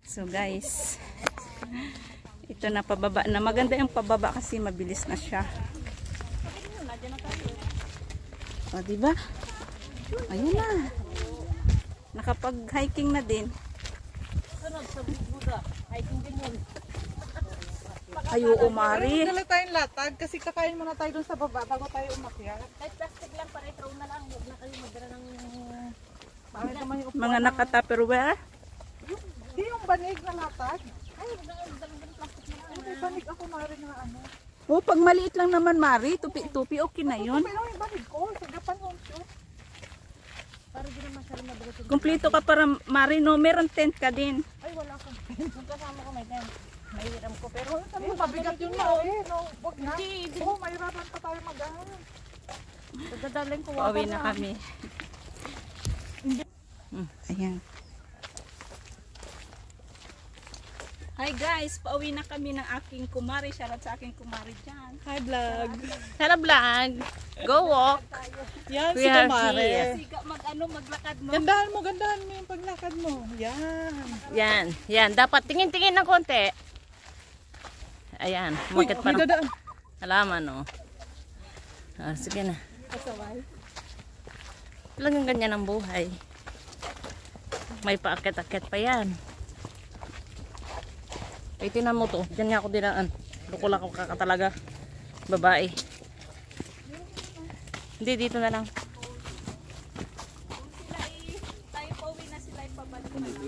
So guys, ito na pababa na. Maganda yung pababa kasi mabilis na siya. O, diba? Ayun na. Nakapag-hiking na din. Ayo, umari. Dala tayong latag kasi kakain muna tayo dun sa baba bago tayo umakyat. Kahit plastic lang para itaw na lang. Huwag na kayo magdala ng Mga naka-tupperware. Hindi yung banig na latag. ay, huwag na kayo magdala ng plastic na lang. May banig ako maaaring na ano. Oh, pag maliit lang naman, Mari, tupi-tupi, okay na yun. Pero yung banig ko, sa gapan home shoot. Para di na masyado madalas. Kumpleto ka para, Mari, no? Meron tent ka din. Ay, wala ko. Kung kasama ko may tent. Mahiram ko. Pero Mabigat yun na eh. No, wag na. Oo, mahirapan pa tayo mag-ano. pagdadaling ko Pauwi na kami. Ayan. Hi guys, pauwi na kami ng aking kumari. Shoutout sa aking kumari dyan. Hi vlog. Hello vlog. Go walk. Yan We si are Kumare. here. Siga maglakad mo. Gandahan mo yung paglakad mo. Yan. Yan, yan. Dapat tingin-tingin ng konti. Ayan, umakit pa May dadaan. halaman, no? Ah, sige na. Talagang ganyan ang buhay. May paakit-akit pa yan. Ay, tinan mo to. Diyan nga ako dinaan. Lukula ko kaka talaga. Babae. Hindi, dito na lang. Tayo pauwi na sila ipabalik na lang.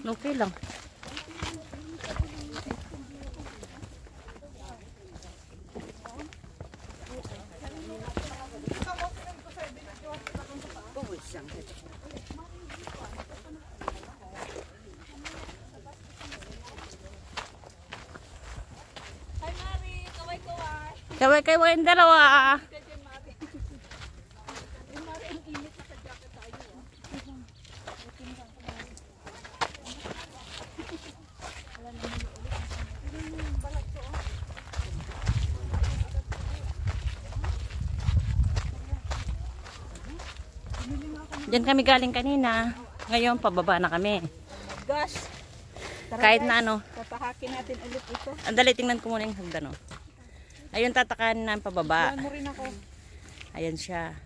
Okay lang. Hi, Mari. Kaway-kaway. Kaway-kaway yung dalawa. Diyan kami galing kanina. Ngayon, pababa na kami. Gosh. Kahit na ano. Papahakin natin ulit ito. Andali, tingnan ko muna yung hagdan. Oh. Ayun, tatakanin na pababa. Yan mo rin ako. Ayan siya.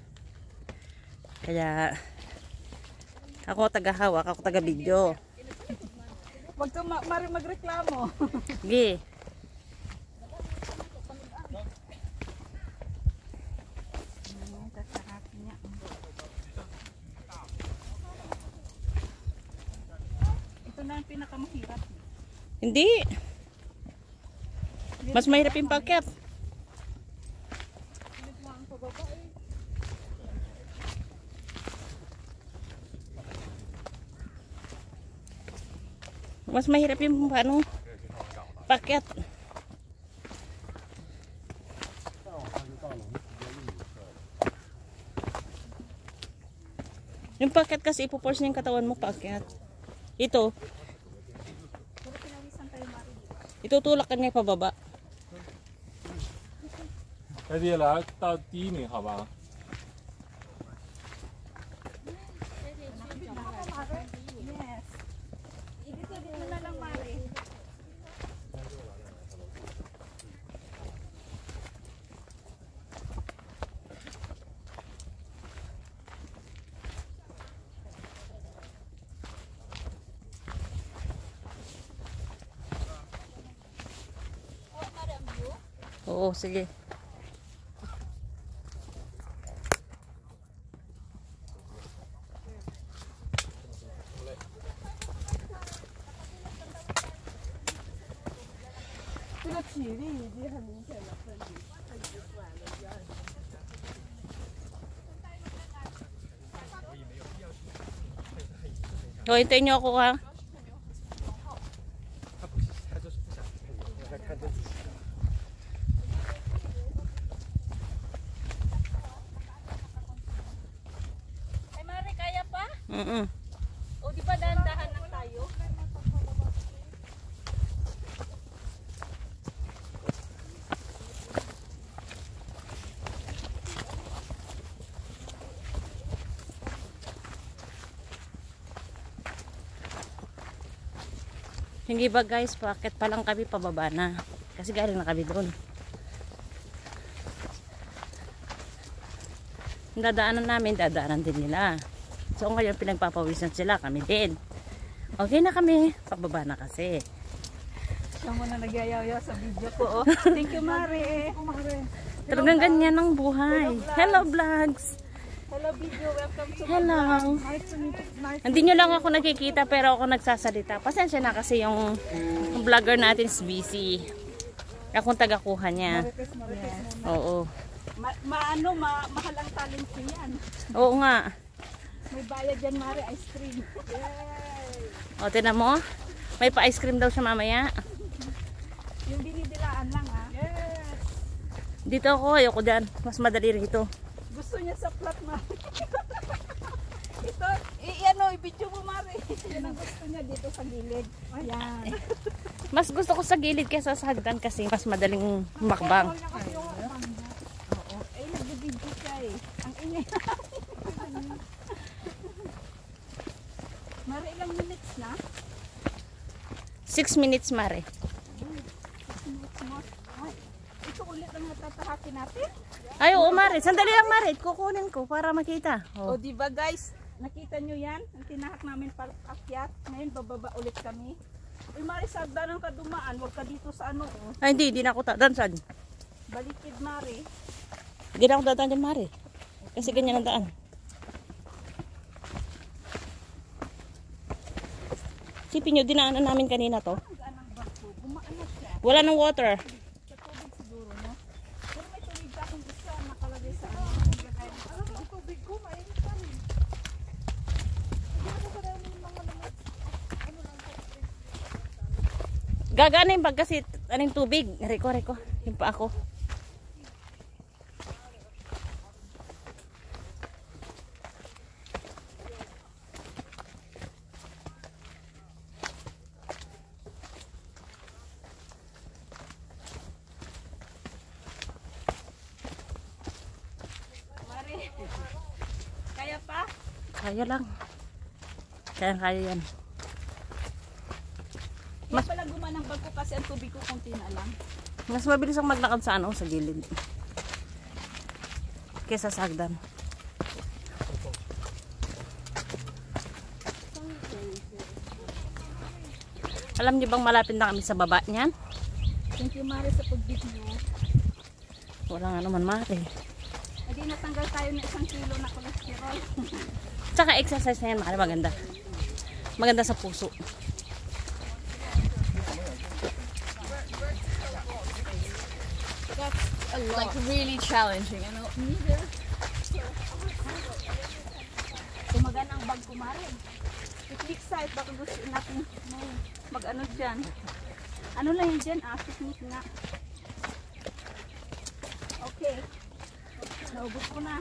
Kaya, ako taga-hawak, ako taga-video. Wag ka Mari magreklamo. Sige. Ito na ang pinakamahirap. Hindi. Mas mahirap yung paakyat. Mas mahirap yung ano, paakyat. Yung paakyat kasi ipoforce niya yung katawan mo paakyat. Ito. Itutulak ka niya pababa. 快点来到第一名，好吧？ Dito din na lang, Mari. Oo, sige. So, hintayin niyo ako ha. Ay, Mari, kaya pa? Mm-mm. O, di ba dahan-dahan lang Hindi ba guys, paakit pa lang kami, pababa na. Kasi galing na kami doon. Yung dadaanan namin, dadaanan din nila. So ngayon pinagpapawisan sila, kami din. Okay na kami, pababa na kasi. Siya mo na nagyayaw sa video ko. Oh. Thank you, Mare. Talagang ganyan ang buhay. Hello vlogs! Hello, video. Welcome to Hello! Hindi nyo lang ako nakikita pero ako nagsasalita. Pasensya na kasi yung vlogger natin is busy. Akong tagakuha niya. Oo. Mahalang talent ko yan. Oo nga. May bayad yan, Mare. Ice cream. O, tinan mo. May pa-ice cream daw siya mamaya. Yung binidilaan lang, ha? Yes. Dito ako, ayoko dyan. Mas madali rito. Gusto niya sa flat, Mare. Ito, i-video mo, Mare. Yan ang gusto niya dito sa gilid. Ayan. Mas gusto ko sa gilid kaysa sa hagdan kasi mas madaling makbang. Oo. Ay, nag-video siya eh. Ang ingay. Mare, ilang minutes na? 6 minutes, Mare. 6 minutes mo. Ay, ito ulit ang natatahakin natin. Ay, oo, Mare. Sandali lang, Mare. Kukunin ko para makita. O, diba guys? Nakita nyo yan? Ang tinahak namin akyat. Ngayon, bababa ulit kami. Uy, Mare, sa hagdanan ka dumaan. Huwag ka dito sa ano. Oh. Ay, hindi na ako dadan. Balikid, Mare. Hindi na ako dadaan dyan, Mare. Kasi ganyan ang daan. Sipin nyo, dinaanan namin kanina to. Gaan ang barko. Bumaan na siya. Wala ng water. Sa tubig siguro, no? Pero may tubig ka kung isa nakalagay sa ano. Ano ang tubig ko? Mainit pa rin. Hindi ako pa rin yung mga lamit. Ano lang po? Gagana yung bag kasi anong tubig. Reko. Yung pa ako. Mare, kaya pa? Kaya lang. Kaya yan. Kaya pala gumaan ang barko kasi ang tubig ko konti na lang. Mas mabilis ang maglakad sa ano, sa gilid. Kesa sa hagdan. Alam niyo bang malapit na kami sa baba niyan? Thank you, Mare, sa pag-video. Wala nga naman, Mare. Hindi natanggal tayo ng 1 kilo na cholesterol. Tsaka exercise na yan, Mare, maganda. Maganda sa puso. Like really challenging, ano? Tumagan ang bag ko, Mare. Picnic site, baka gusto natin mag-ano dyan. Ano lang yun dyan, picnic nga. Okay. Naubos ko na.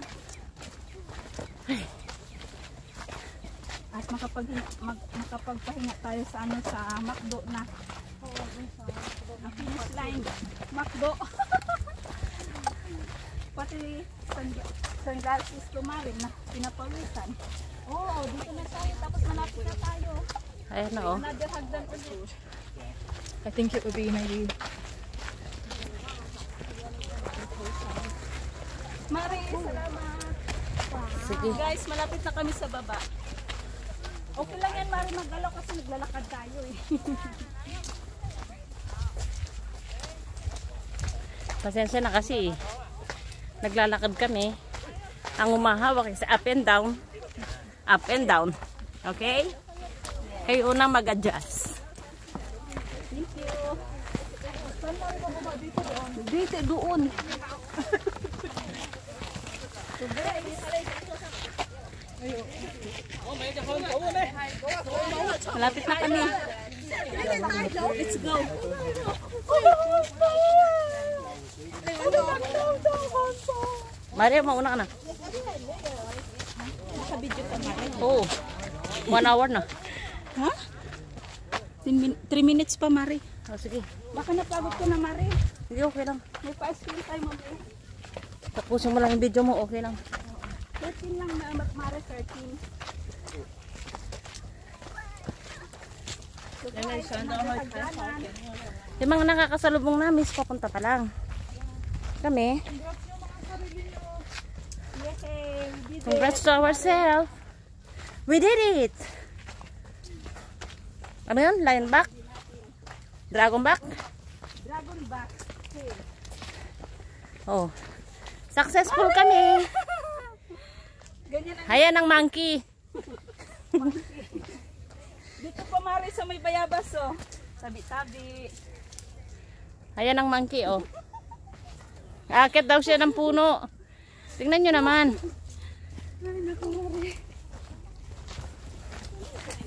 At makapagpahinga tayo sa ano, sa McDo na. Ang finish line. McDo. Pati sunglasses ko, Mare, na pinapawisan. Oo, dito na tayo. Tapos malapit na tayo. Ayan na, oh. Another hagdan ulit. I think it would be maybe. Mare, salamat. Sige. Guys, malapit na kami sa baba. Okay lang yan, Mare, maggalaw kasi naglalakad tayo eh. Pasensya na kasi naglalakad kami. Ang umahawak is up and down. Up and down. Okay? Kayo unang mag-adjust. Thank you. Dito, doon. Malapit na kami. Let's go. Maria, mauna ka na. Naka-video ka, Mare. Oo. 1 hour na. Ha? 3 minutes pa, Mare. Oh, sige. Baka napagod ko na, Mare. Hindi, okay lang. May pa-ice cream tayo, Mare. Tapusin mo lang yung video mo, okay lang. 13 lang na, Mare, 13. Yung mga nakakasalubong namin, papunta pa lang. Kami. Congrats to ourselves. We did it. Ano yun? Lion back? Dragon back? Dragon back. Oh. Successful kami. Ganyan ang Ayan ang monkey. dito pa mari sa may bayabas oh. Tabi-tabi. Ayan ang monkey, oh. Akit daw siya ng puno. Tingnan nyo naman.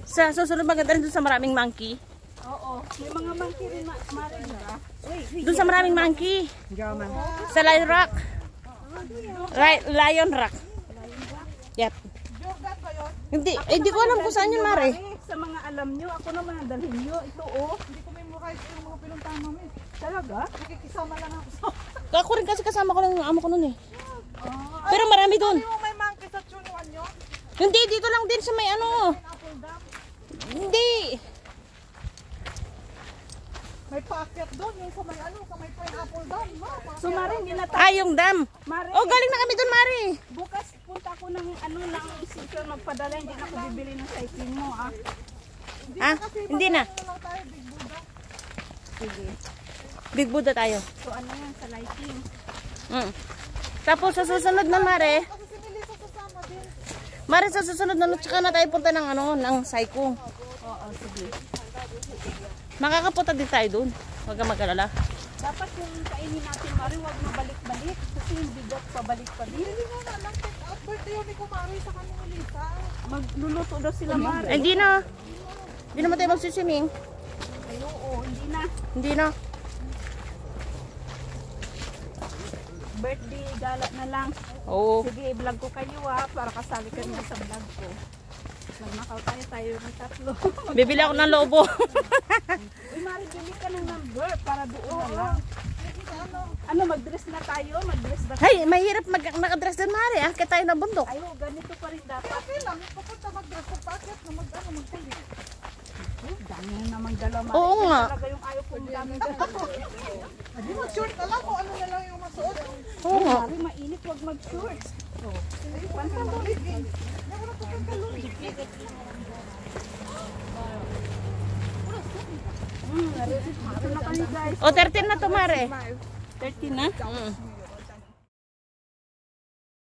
Sa susunod maganda rin dun sa maraming monkey. Oo. May mga monkey rin mari diba? Dun sa maraming monkey. Sa Lion Rock. Lion Rock. Yep. Hindi ko alam kung saan yun, Mare. Sa mga alam nyo, ako naman ang dalhin nyo. Ito oh. Hindi ko memorize yung mga pinuntahan namin. Talaga? Nakikisama lang ako sa... Ako rin kasi kasama ko lang yung amo ko nun eh. Pero marami dun. Hindi mo may monkey sa Chunuan nyo? Hindi, dito lang din sa may ano. Apple Dam? Hindi. May paakyat doon, yung sa may ano, sa may Pineapple Dam. So Mari, hindi na tayo. Ah, yung dam. Mari, Oh, galing na kami dun, Mari. bukas punta ko ng ano ng isipin magpadala. Hindi na ako bibili ng cycling mo ah. Ah, hindi na. Ano lang tayo, Big Buddha. Sige. Big Buddha tayo. So ano yan sa lighting? Tapos sa susunod na, Mare. Kasi si Melissa sasama din. Mare, sa susunod na, tsaka na tayo punta ng ano, ng Psycho. Oo, sige. Makakapunta din tayo dun. Huwag kang mag-alala. Dapat yung kainin natin Mari, huwag mabalik-balik. Kasi yung bigot pabalik-balik. Hindi nga na lang, take out birthday yun ni Kumari sa kanila Melissa. Magluluto daw sila Mari. Ay, hindi na. Hindi naman tayo magsiswimming. Ay, oo, hindi na. Hindi na. Birthday gala na lang. Oo. Sige, i-vlog ko kayo para kasali ka niya sa vlog ko. Magnakaw tayo ng tatlo. Bibili ako ng lobo. Uy, Mari, bili ka ng number para doon na lang. Ano, mag-dress na tayo? Mag-dress ba? Hay, mahirap nakadress din, Mare. Ah, kaya tayo ng bundok. Ayo, ganito pa rin dapat. Okay lang, papunta mag-dress sa paakyat na magkulit. Dami na namang dalawa. Mari. Oo nga. Talaga yung ayaw kong daming dalawa. Hindi mag-short na lang kung ano na lang yung masuot. Oo nga. Mari, mainit, wag mag-shorts. Pantalon. Ito na kayo guys. O, 13 na to, Mare. 13 na?